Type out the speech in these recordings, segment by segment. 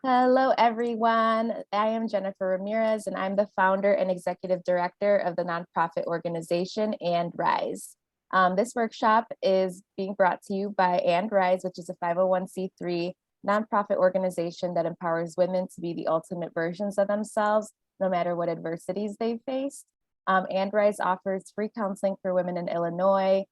Hello, everyone. I am Jennifer Ramirez, and I'm the founder and executive director of the nonprofit organization And Rise. This workshop is being brought to you by And Rise, which is a 501c3 nonprofit organization that empowers women to be the ultimate versions of themselves, no matter what adversities they face. And Rise offers free counseling for women in Illinois,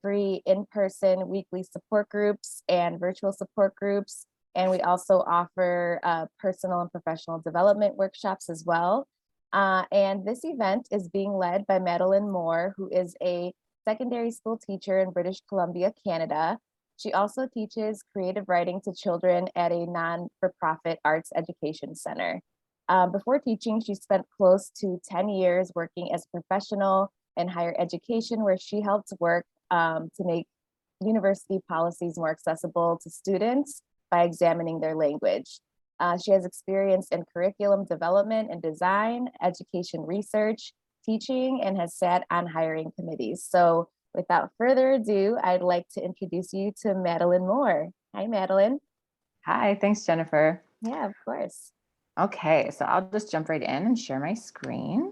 free in-person weekly support groups and virtual support groups. And we also offer personal and professional development workshops as well. And this event is being led by Madeleine Moore, who is a secondary school teacher in British Columbia, Canada. She also teaches creative writing to children at a non-for-profit arts education center. Before teaching, she spent close to 10 years working as a professional in higher education, where she helped work to make university policies more accessible to students by examining their language. She has experience in curriculum development and design, education research, teaching, and has sat on hiring committees. So without further ado, I'd like to introduce you to Madeleine Moore. Hi, Madeleine. Hi, thanks, Jennifer. Yeah, of course. Okay, so I'll just jump right in and share my screen.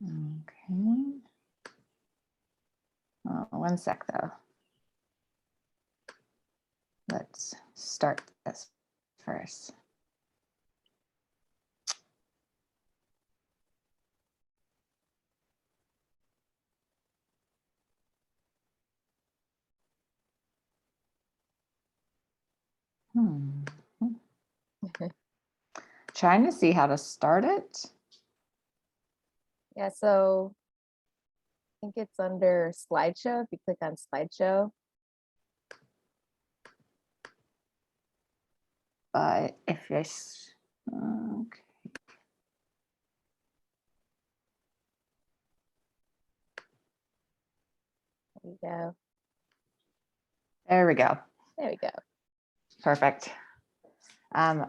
Okay. Oh, one sec though. Let's start this first. Trying to see how to start it. Yeah, so I think it's under slideshow. If you click on slideshow. But if you're, okay. There we go. There we go. There we go. Perfect.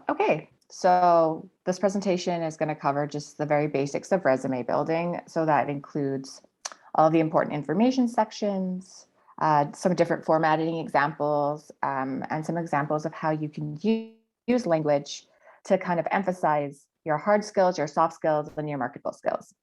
Okay, so this presentation is going to cover just the very basics of resume building. So that includes all the important information sections, some different formatting examples, and some examples of how you can use language to kind of emphasize your hard skills, your soft skills, and your marketable skills.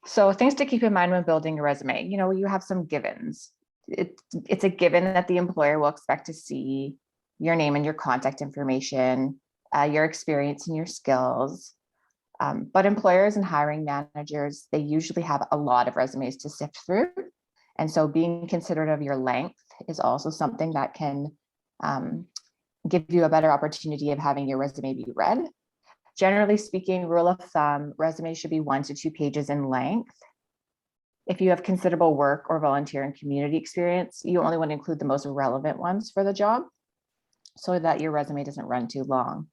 So things to keep in mind when building a resume, you have some givens. It's a given that the employer will expect to see your name and your contact information, your experience and your skills. But employers and hiring managers, they usually have a lot of resumes to sift through. And so being considerate of your length is also something that can give you a better opportunity of having your resume be read. Generally speaking, rule of thumb, resumes should be 1 to 2 pages in length. If you have considerable work or volunteer and community experience, you only want to include the most relevant ones for the job so that your resume doesn't run too long.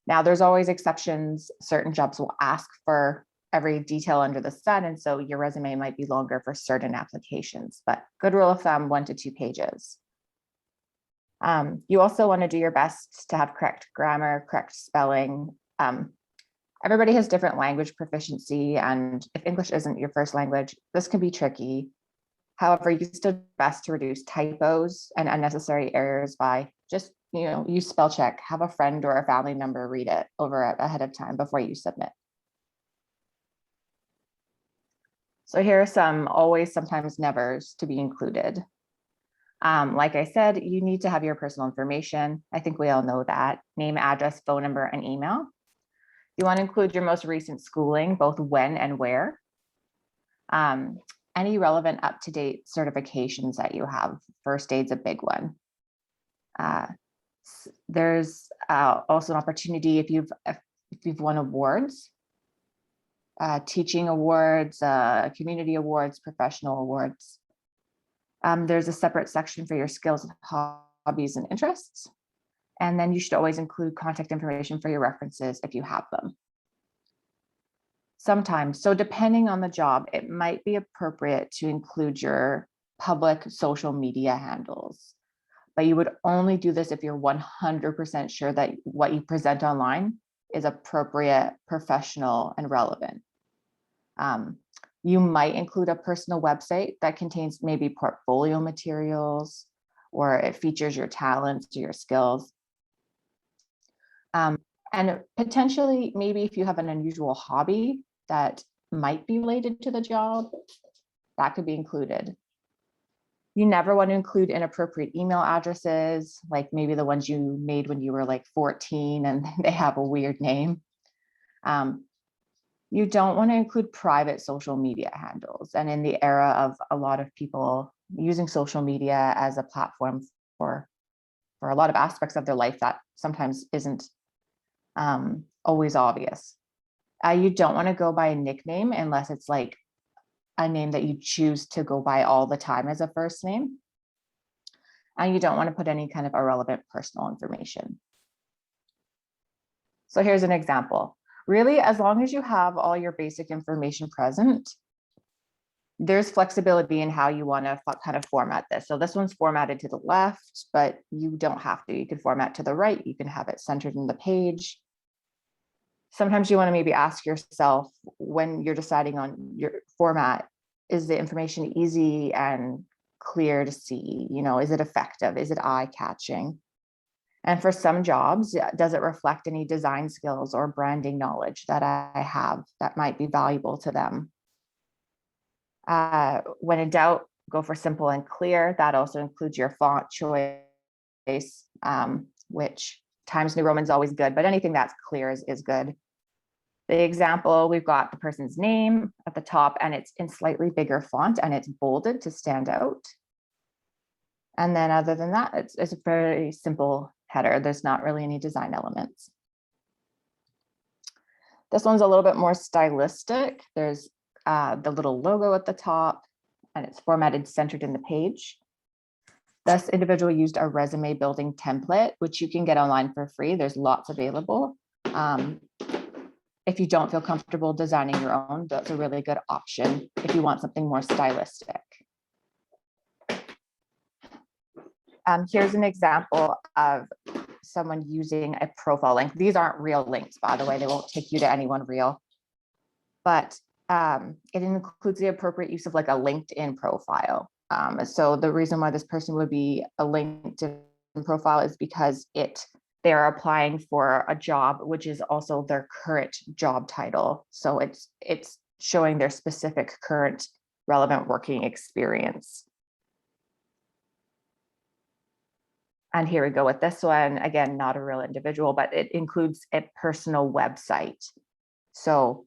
Now, there's always exceptions. Certain jobs will ask for every detail under the sun, and so your resume might be longer for certain applications, but good rule of thumb, 1 to 2 pages. You also want to do your best to have correct grammar, correct spelling. Everybody has different language proficiency, and if English isn't your first language, this can be tricky. However, you can still do best to reduce typos and unnecessary errors by just, use spell check, have a friend or a family member read it over ahead of time before you submit. So here are some always, sometimes, nevers to be included. Like I said, you need to have your personal information. I think we all know that. Name, address, phone number, and email. You want to include your most recent schooling, both when and where. Any relevant up-to-date certifications that you have. First aid's a big one. There's also an opportunity if you've won awards, teaching awards, community awards, professional awards. There's a separate section for your skills, hobbies, and interests. And then you should always include contact information for your references if you have them. Sometimes, so depending on the job, it might be appropriate to include your public social media handles, but you would only do this if you're 100% sure that what you present online is appropriate, professional, and relevant. You might include a personal website that contains maybe portfolio materials, or it features your talents or your skills. And potentially, maybe if you have an unusual hobby that might be related to the job, that could be included. You never want to include inappropriate email addresses, like maybe the ones you made when you were like 14 and they have a weird name. You don't want to include private social media handles. And in the era of a lot of people using social media as a platform for a lot of aspects of their life, that sometimes isn't always obvious. You don't want to go by a nickname unless it's like a name that you choose to go by all the time as a first name. And you don't want to put any kind of irrelevant personal information. So here's an example. Really, as long as you have all your basic information present, there's flexibility in how you want to kind of format this. So this one's formatted to the left, but you don't have to. You can format to the right. You can have it centered in the page. Sometimes you want to maybe ask yourself when you're deciding on your format, is the information easy and clear to see? You know, is it effective? Is it eye-catching? And for some jobs, does it reflect any design skills or branding knowledge that I have that might be valuable to them? When in doubt, go for simple and clear. That also includes your font choice, which Times New Roman is always good, but anything that's clear is good. The example, we've got the person's name at the top and it's in slightly bigger font and it's bolded to stand out. And then other than that, it's a very simple header. There's not really any design elements. This one's a little bit more stylistic. There's the little logo at the top and it's formatted centered in the page. This individual used a resume building template, which you can get online for free. There's lots available. If you don't feel comfortable designing your own, that's a really good option if you want something more stylistic. Here's an example of someone using a profile link. These aren't real links, by the way. They won't take you to anyone real. But it includes the appropriate use of like a LinkedIn profile. So the reason why this person would be a LinkedIn profile is because they're applying for a job, which is also their current job title. So it's showing their specific current relevant working experience. And here we go with this one. Again, not a real individual, but it includes a personal website. So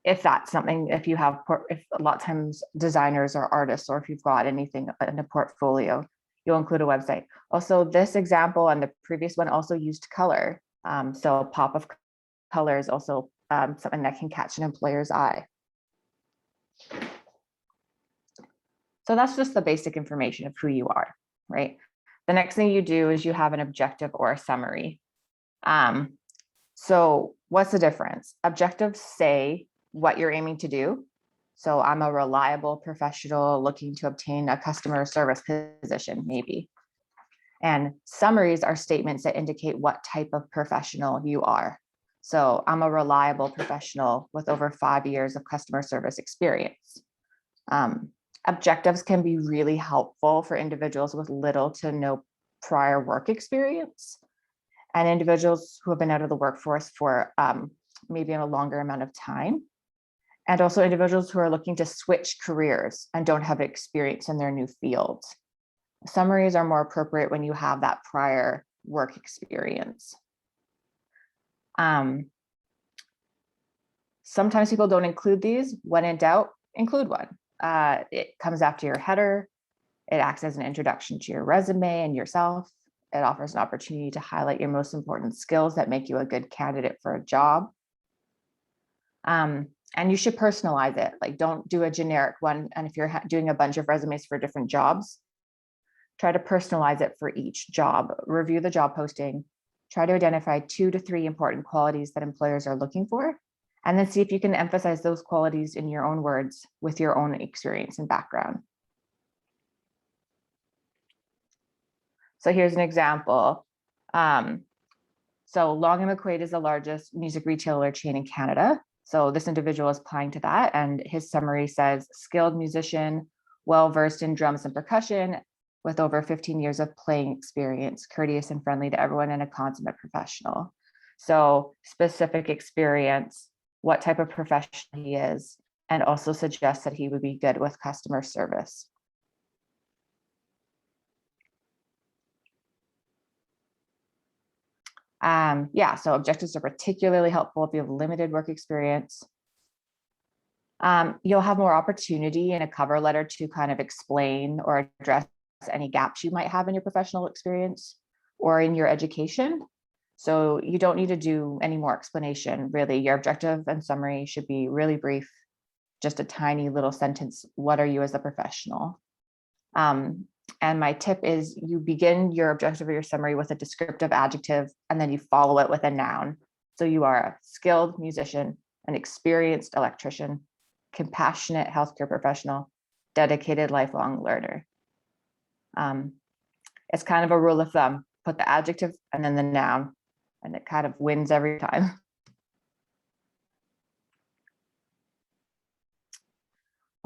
if that's something, if a lot of times designers or artists, or if you've got anything in a portfolio, you'll include a website. Also, this example and the previous one also used color. So a pop of color is also something that can catch an employer's eye. So that's just the basic information of who you are, right? The next thing you do is you have an objective or a summary. So what's the difference? Objectives say what you're aiming to do. So I'm a reliable professional looking to obtain a customer service position, maybe. And summaries are statements that indicate what type of professional you are. So I'm a reliable professional with over 5 years of customer service experience. Objectives can be really helpful for individuals with little to no prior work experience and individuals who have been out of the workforce for maybe a longer amount of time. And also individuals who are looking to switch careers and don't have experience in their new field. Summaries are more appropriate when you have that prior work experience. Sometimes people don't include these. When in doubt, include one. It comes after your header. It acts as an introduction to your resume and yourself. It offers an opportunity to highlight your most important skills that make you a good candidate for a job. And you should personalize it. Like, don't do a generic one. And if you're doing a bunch of resumes for different jobs, try to personalize it for each job. Review the job posting. Try to identify 2 to 3 important qualities that employers are looking for, and then see if you can emphasize those qualities in your own words with your own experience and background. So here's an example. So Long & McQuaid is the largest music retailer chain in Canada. So this individual is applying to that, and his summary says skilled musician, well-versed in drums and percussion, with over 15 years of playing experience, courteous and friendly to everyone, and a consummate professional. So specific experience, what type of professional he is, and also suggests that he would be good with customer service. Yeah, so objectives are particularly helpful if you have limited work experience. You'll have more opportunity in a cover letter to kind of explain or address any gaps you might have in your professional experience or in your education. So you don't need to do any more explanation, really. Your objective and summary should be really brief, just a tiny little sentence. What are you as a professional? And my tip is you begin your objective or your summary with a descriptive adjective, and then you follow it with a noun. So you are a skilled musician, an experienced electrician, compassionate healthcare professional, dedicated lifelong learner. It's kind of a rule of thumb. Put the adjective and then the noun, and it kind of wins every time.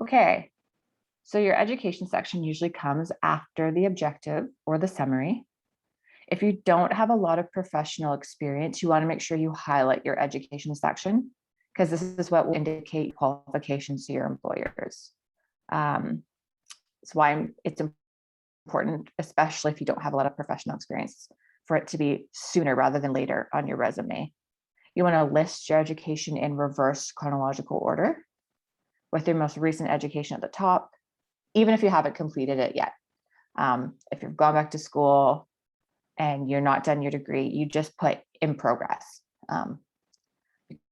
Okay, so your education section usually comes after the objective or the summary. If you don't have a lot of professional experience, you want to make sure you highlight your education section, because this is what will indicate qualifications to your employers. That's why it's important, especially if you don't have a lot of professional experience, for it to be sooner rather than later on your resume. You want to list your education in reverse chronological order, with your most recent education at the top, even if you haven't completed it yet. If you've gone back to school and you're not done your degree, you just put in progress. You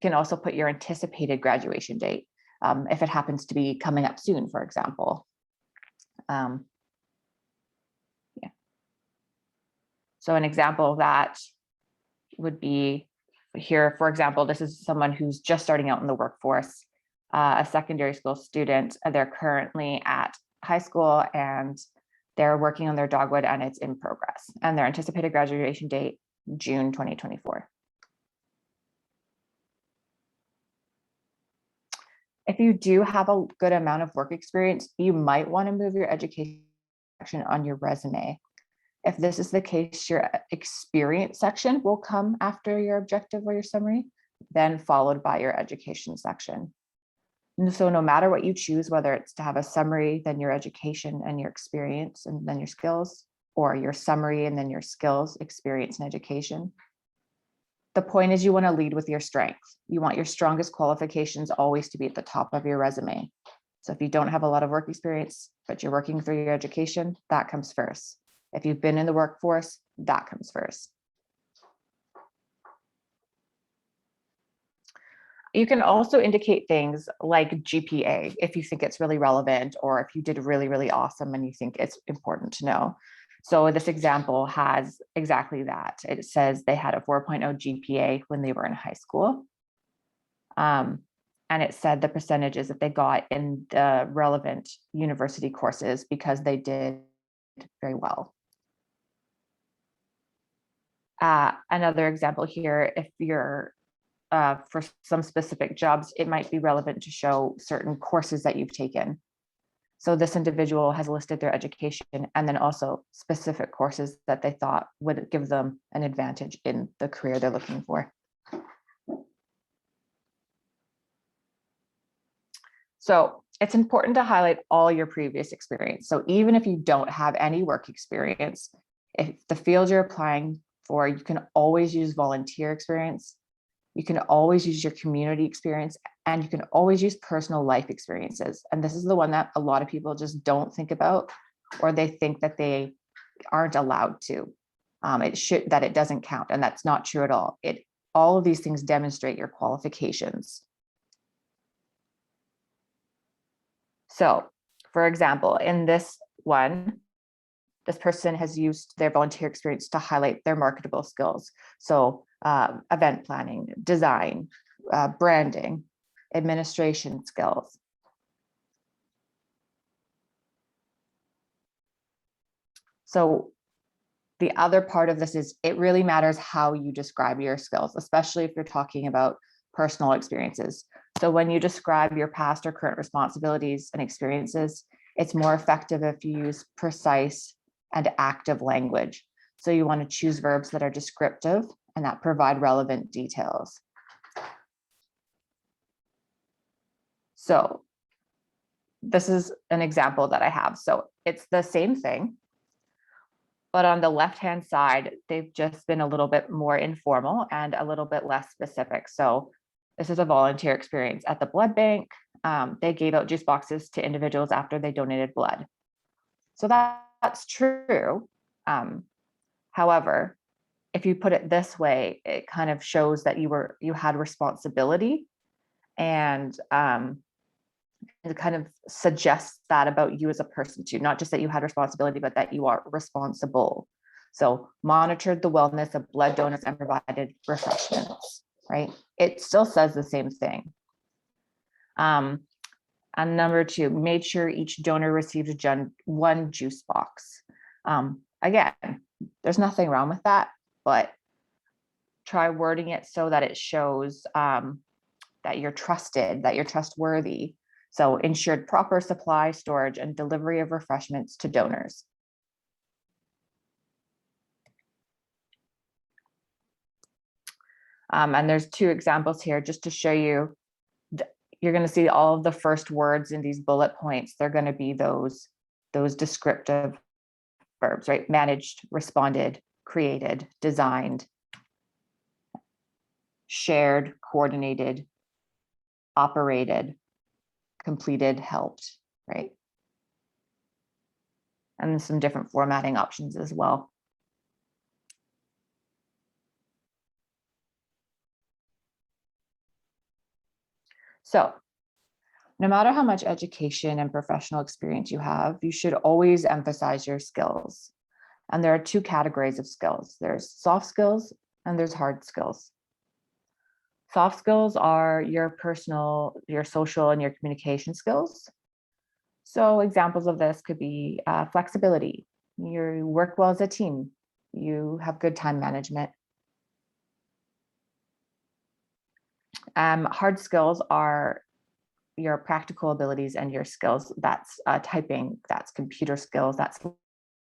can also put your anticipated graduation date, if it happens to be coming up soon, for example. Yeah. So an example of that would be here, for example, this is someone who's just starting out in the workforce, a secondary school student. They're currently at high school and they're working on their dogwood, and it's in progress. And their anticipated graduation date, June 2024. If you do have a good amount of work experience, you might want to move your education section on your resume. If this is the case, your experience section will come after your objective or your summary, then followed by your education section. And so no matter what you choose, whether it's to have a summary, then your education and your experience, and then your skills, or your summary and then your skills, experience, and education, the point is you want to lead with your strengths. You want your strongest qualifications always to be at the top of your resume. So if you don't have a lot of work experience, but you're working through your education, that comes first. If you've been in the workforce, that comes first. You can also indicate things like GPA if you think it's really relevant, or if you did really, really awesome and you think it's important to know. So this example has exactly that. It says they had a 4.0 GPA when they were in high school. And it said the percentages that they got in the relevant university courses because they did very well. Another example here, if you're for some specific jobs, it might be relevant to show certain courses that you've taken. So this individual has listed their education and then also specific courses that they thought would give them an advantage in the career they're looking for. So it's important to highlight all your previous experience. So even if you don't have any work experience, if the field you're applying for, you can always use volunteer experience. You can always use your community experience, and you can always use personal life experiences. And this is the one that a lot of people just don't think about, or they think that they aren't allowed to. It doesn't count, and that's not true at all. All of these things demonstrate your qualifications. So, for example, in this one, this person has used their volunteer experience to highlight their marketable skills. So event planning, design, branding, administration skills. So the other part of this is it really matters how you describe your skills, especially if you're talking about personal experiences. So when you describe your past or current responsibilities and experiences, it's more effective if you use precise and active language. So you want to choose verbs that are descriptive and that provide relevant details. So this is an example that I have. So it's the same thing, but on the left-hand side, they've just been a little bit more informal and a little bit less specific. So this is a volunteer experience at the blood bank. They gave out juice boxes to individuals after they donated blood. So that's true. However, if you put it this way, it kind of shows that you had responsibility, and it kind of suggests that about you as a person too, not just that you had responsibility, but that you are responsible. So monitored the wellness of blood donors and provided refreshments, right? It still says the same thing. And number 2, made sure each donor received one juice box. Again, there's nothing wrong with that, but try wording it so that it shows that you're trusted, that you're trustworthy. So ensured proper supply, storage, and delivery of refreshments to donors. And there's 2 examples here just to show you. You're going to see all of the first words in these bullet points. They're going to be those descriptive verbs, right? Managed, responded, created, designed, shared, coordinated, operated, completed, helped, right? And some different formatting options as well. So no matter how much education and professional experience you have, you should always emphasize your skills. And there are 2 categories of skills. There's soft skills and there's hard skills. Soft skills are your personal, your social, and your communication skills. So examples of this could be flexibility. You work well as a team. You have good time management. Hard skills are your practical abilities and your skills. That's typing, that's computer skills, that's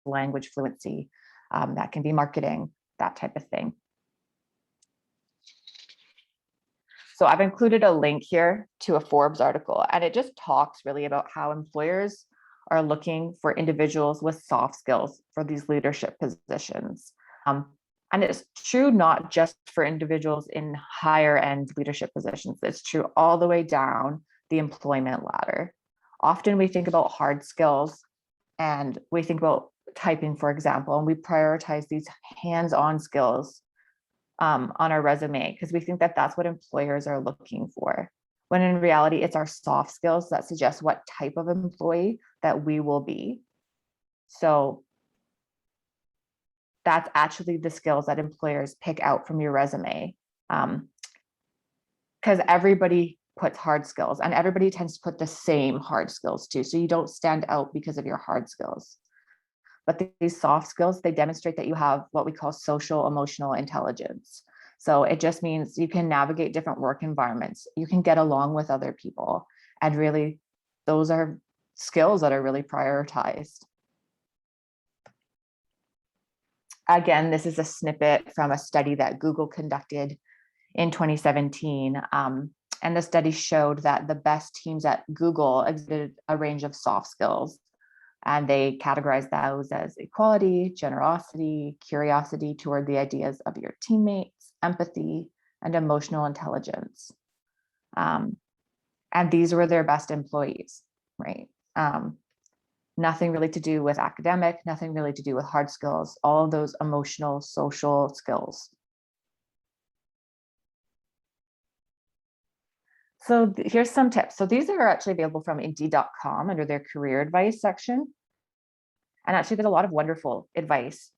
language fluency, that can be marketing, that type of thing. So I've included a link here to a Forbes article, and it just talks really about how employers are looking for individuals with soft skills for these leadership positions. And it's true not just for individuals in higher end leadership positions, it's true all the way down the employment ladder. Often we think about hard skills and we think about typing, for example, and we prioritize these hands-on skills on our resume because we think that that's what employers are looking for. When in reality, it's our soft skills that suggest what type of employee that we will be. So that's actually the skills that employers pick out from your resume. Because everybody puts hard skills and everybody tends to put the same hard skills too. So you don't stand out because of your hard skills. But these soft skills, they demonstrate that you have what we call social emotional intelligence. So it just means you can navigate different work environments. You can get along with other people. And really, those are skills that are really prioritized. Again, this is a snippet from a study that Google conducted in 2017. And the study showed that the best teams at Google exhibited a range of soft skills. And they categorize those as equality, generosity, curiosity toward the ideas of your teammates, empathy, and emotional intelligence. And these were their best employees, right? Nothing really to do with academic, nothing really to do with hard skills, all of those emotional, social skills. So here's some tips. So these are actually available from Indeed.com under their career advice section. And actually there's a lot of wonderful advice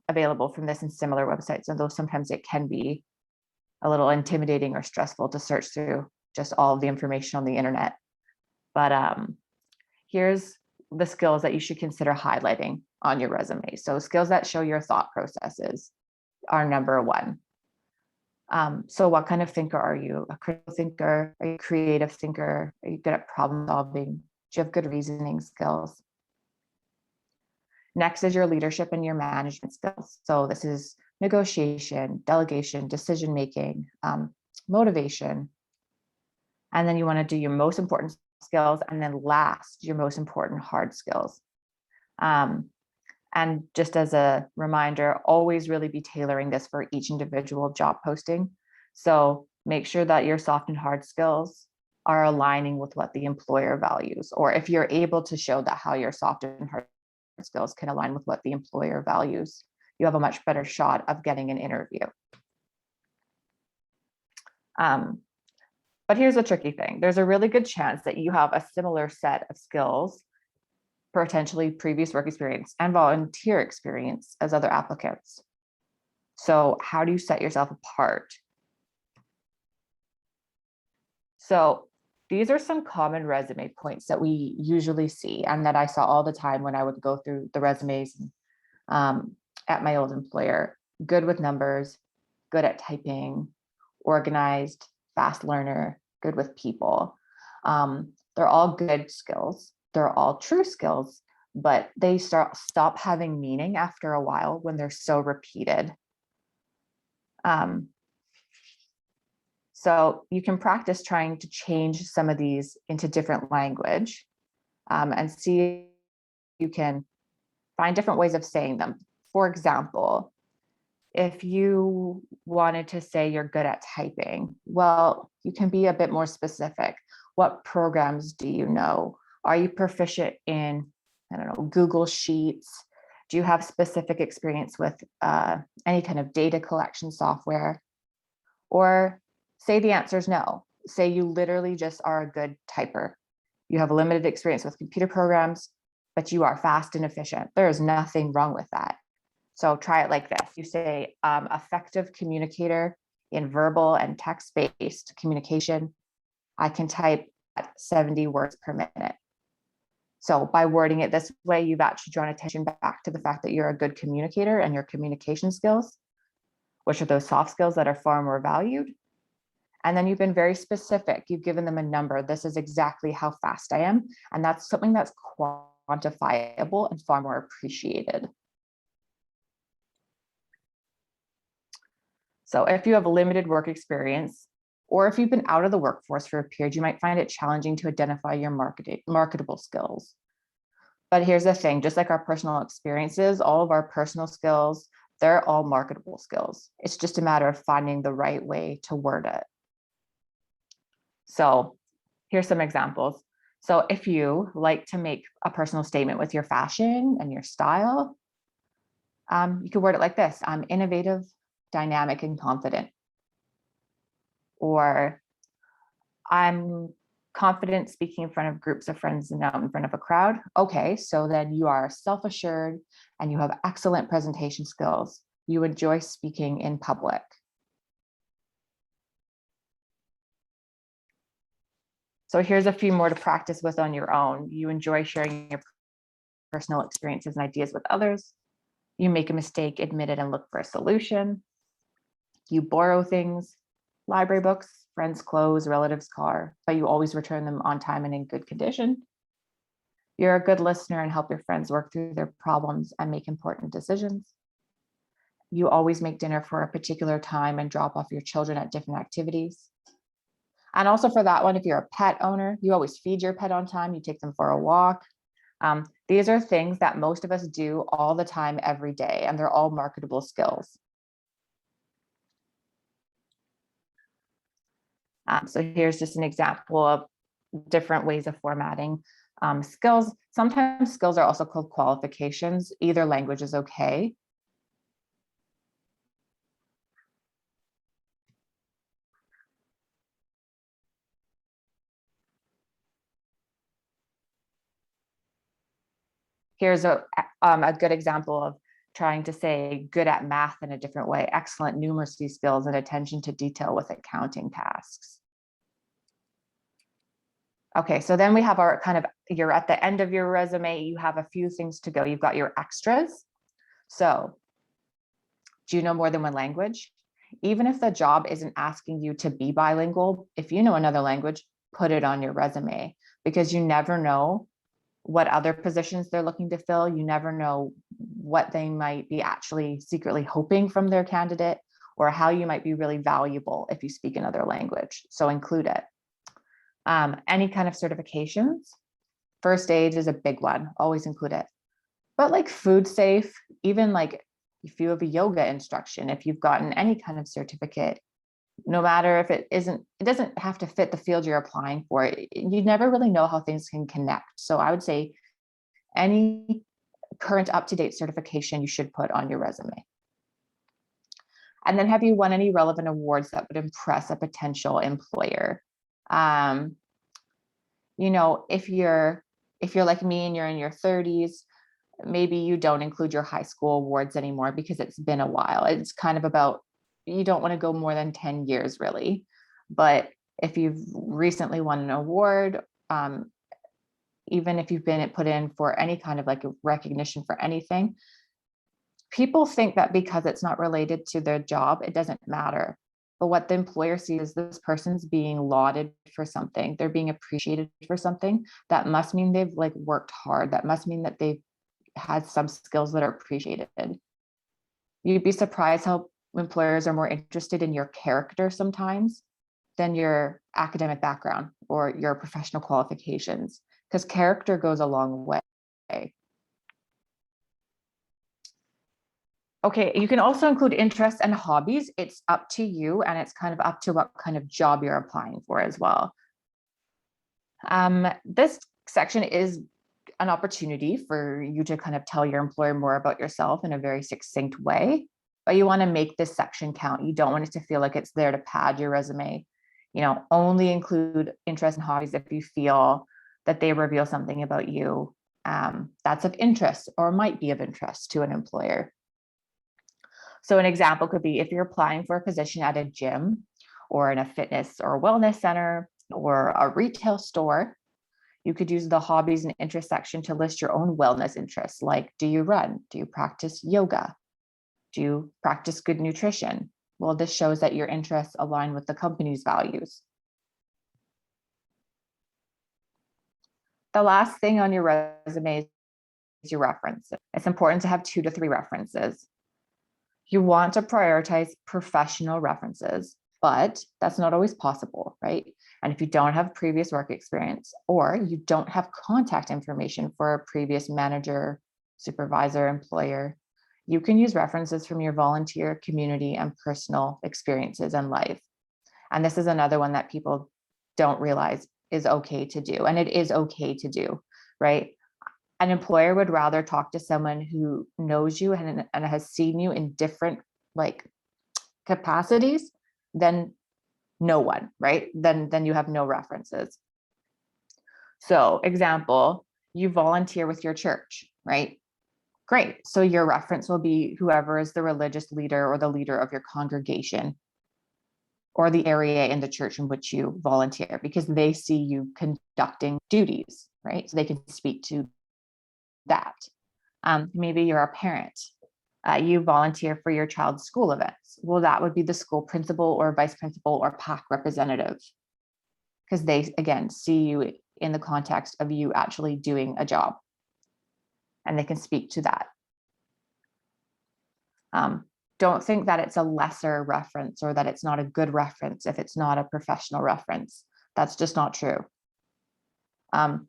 available from this and similar websites, although sometimes it can be a little intimidating or stressful to search through just all of the information on the internet. But here's the skills that you should consider highlighting on your resume. So skills that show your thought processes are number 1. So what kind of thinker are you? A critical thinker? Are you a creative thinker? Are you good at problem solving? Do you have good reasoning skills? Next is your leadership and your management skills. So this is negotiation, delegation, decision making, motivation. And then you want to do your most important skills, and then last, your most important hard skills. And just as a reminder, always really be tailoring this for each individual job posting. So make sure that your soft and hard skills are aligning with what the employer values, or if you're able to show that how your soft and hard skills can align with what the employer values, you have a much better shot of getting an interview. But here's the tricky thing. There's a really good chance that you have a similar set of skills, potentially previous work experience and volunteer experience as other applicants. So how do you set yourself apart? So these are some common resume points that we usually see and that I saw all the time when I would go through the resumes at my old employer. Good with numbers, good at typing, organized, fast learner, good with people. They're all good skills. They're all true skills, but they stop having meaning after a while when they're so repeated. So you can practice trying to change some of these into different language and see if you can find different ways of saying them. For example, if you wanted to say you're good at typing, well, you can be a bit more specific. What programs do you know? Are you proficient in, I don't know, Google Sheets? Do you have specific experience with any kind of data collection software? Or say the answer is no. Say you literally just are a good typer. You have limited experience with computer programs, but you are fast and efficient. There is nothing wrong with that. So try it like this. You say, effective communicator in verbal and text-based communication. I can type at 70 words per minute. So by wording it this way, you've actually drawn attention back to the fact that you're a good communicator and your communication skills, which are those soft skills that are far more valued. And then you've been very specific. You've given them a number. This is exactly how fast I am. And that's something that's quantifiable and far more appreciated. So if you have limited work experience, or if you've been out of the workforce for a period, you might find it challenging to identify your marketable skills. But here's the thing, just like our personal experiences, all of our personal skills, they're all marketable skills. It's just a matter of finding the right way to word it. So here's some examples. So if you like to make a personal statement with your fashion and your style, you could word it like this: I'm innovative, dynamic, and confident. Or I'm confident speaking in front of groups of friends and out in front of a crowd. Okay, so then you are self-assured and you have excellent presentation skills. You enjoy speaking in public. So here's a few more to practice with on your own. You enjoy sharing your personal experiences and ideas with others. You make a mistake, admit it, and look for a solution. You borrow things, library books, friends' clothes, relatives' car, but you always return them on time and in good condition. You're a good listener and help your friends work through their problems and make important decisions. You always make dinner for a particular time and drop off your children at different activities. And also for that one, if you're a pet owner, you always feed your pet on time, you take them for a walk. These are things that most of us do all the time, every day, and they're all marketable skills. So here's just an example of different ways of formatting skills. Sometimes skills are also called qualifications. Either language is okay. Here's a good example of trying to say good at math in a different way, excellent numeracy skills and attention to detail with accounting tasks. Okay, so then we have our kind of, you're at the end of your resume, you have a few things to go. You've got your extras. So do you know more than one language? Even if the job isn't asking you to be bilingual, if you know another language, put it on your resume, because you never know what other positions they're looking to fill. You never know what they might be actually secretly hoping from their candidate, or how you might be really valuable if you speak another language. So include it. Any kind of certifications, first aid is a big one, always include it. But like food safe, even like if you have a yoga instruction, if you've gotten any kind of certificate, no matter if it doesn't have to fit the field you're applying for. You never really know how things can connect. So I would say any current up-to-date certification you should put on your resume. And then, have you won any relevant awards that would impress a potential employer? You know, if you're like me and you're in your 30s, maybe you don't include your high school awards anymore because it's been a while. It's kind of about, you don't want to go more than 10 years really. But if you've recently won an award, even if you've been put in for any kind of like a recognition for anything, people think that because it's not related to their job, it doesn't matter. But what the employer sees is this person's being lauded for something, they're being appreciated for something. That must mean they've like worked hard. That must mean that they've had some skills that are appreciated. You'd be surprised how employers are more interested in your character sometimes than your academic background or your professional qualifications, because character goes a long way. Okay, you can also include interests and hobbies. It's up to you, and it's kind of up to what kind of job you're applying for as well. This section is an opportunity for you to kind of tell your employer more about yourself in a very succinct way, but you want to make this section count. You don't want it to feel like it's there to pad your resume. You know, only include interests and hobbies if you feel that they reveal something about you that's of interest or might be of interest to an employer. So an example could be if you're applying for a position at a gym or in a fitness or wellness center or a retail store, you could use the hobbies and interests section to list your own wellness interests, like, do you run? Do you practice yoga? Do you practice good nutrition? Well, this shows that your interests align with the company's values. The last thing on your resume is your references. It's important to have 2 to 3 references. You want to prioritize professional references, but that's not always possible, right? And if you don't have previous work experience, or you don't have contact information for a previous manager, supervisor, employer, you can use references from your volunteer, community, and personal experiences in life. And this is another one that people don't realize is okay to do. And it is okay to do, right? An employer would rather talk to someone who knows you and has seen you in different like capacities than no one, right? Then you have no references. So example, you volunteer with your church, right? Great. So your reference will be whoever is the religious leader or the leader of your congregation or the area in the church in which you volunteer, because they see you conducting duties, right? So they can speak to that. Maybe you're a parent. You volunteer for your child's school events. Well, that would be the school principal or vice principal or PAC representative, because they, again, see you in the context of you actually doing a job, and they can speak to that. Don't think that it's a lesser reference or that it's not a good reference if it's not a professional reference. That's just not true. And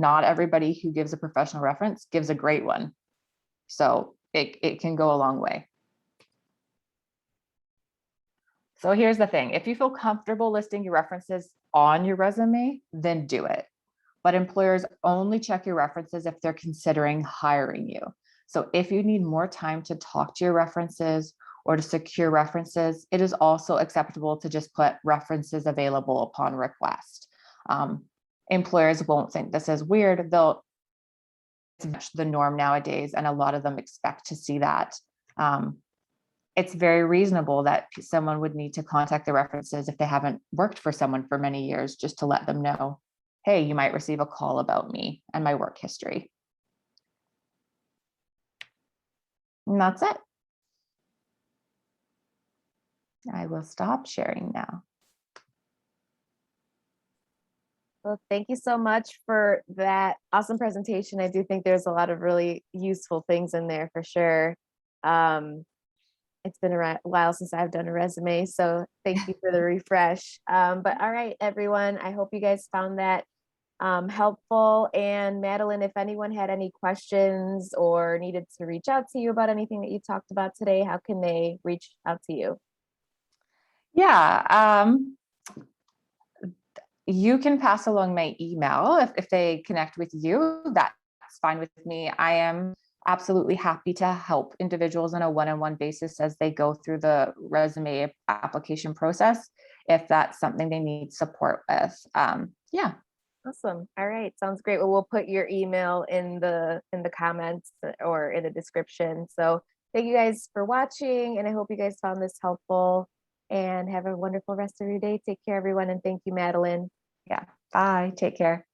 not everybody who gives a professional reference gives a great one. So it can go a long way. So here's the thing. If you feel comfortable listing your references on your resume, then do it. But employers only check your references if they're considering hiring you. So if you need more time to talk to your references or to secure references, it is also acceptable to just put references available upon request. Employers won't think this is weird. It's the norm nowadays, and a lot of them expect to see that. It's very reasonable that someone would need to contact the references if they haven't worked for someone for many years, just to let them know, hey, you might receive a call about me and my work history. And that's it. I will stop sharing now. Well, thank you so much for that awesome presentation. I do think there's a lot of really useful things in there for sure. It's been a while since I've done a resume, so thank you for the refresh. But all right, everyone, I hope you guys found that helpful. And Madeleine, if anyone had any questions or needed to reach out to you about anything that you talked about today, how can they reach out to you? Yeah, you can pass along my email if they connect with you. That's fine with me. I am absolutely happy to help individuals on a one-on-one basis as they go through the resume application process, if that's something they need support with. Yeah. Awesome. All right. Sounds great. Well, we'll put your email in the comments or in the description. So thank you guys for watching, and I hope you guys found this helpful, and have a wonderful rest of your day. Take care, everyone, and thank you, Madeleine. Yeah. Bye. Take care.